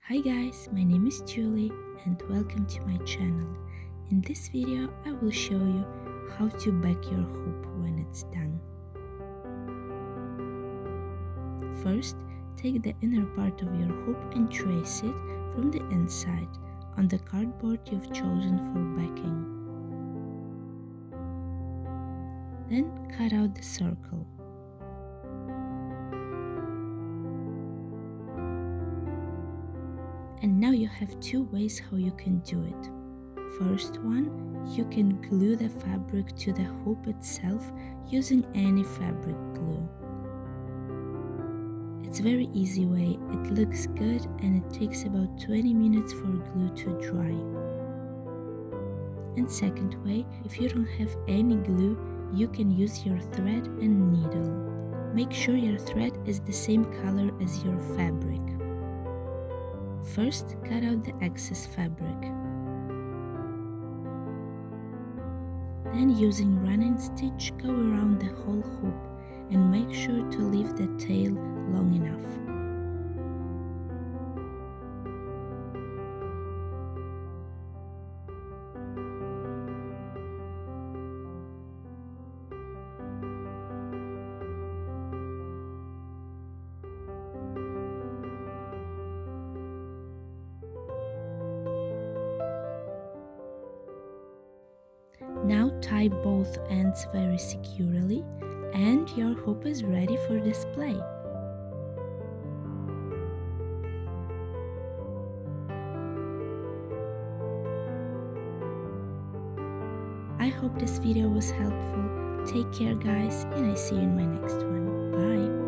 Hi guys, my name is Julie and welcome to my channel. In this video, I will show you how to back your hoop when it's done. First, take the inner part of your hoop and trace it from the inside on the cardboard you've chosen for backing. Then cut out the circle. And now you have two ways how you can do it. First one, you can glue the fabric to the hoop itself using any fabric glue. It's a very easy way, it looks good and it takes about 20 minutes for glue to dry. And second way, if you don't have any glue, you can use your thread and needle. Make sure your thread is the same color as your fabric. First, cut out the excess fabric. Then using running stitch, go around the whole hoop and make sure to leave the tail long enough. Now tie both ends very securely and your hoop is ready for display. I hope this video was helpful. Take care guys and I see you in my next one. Bye!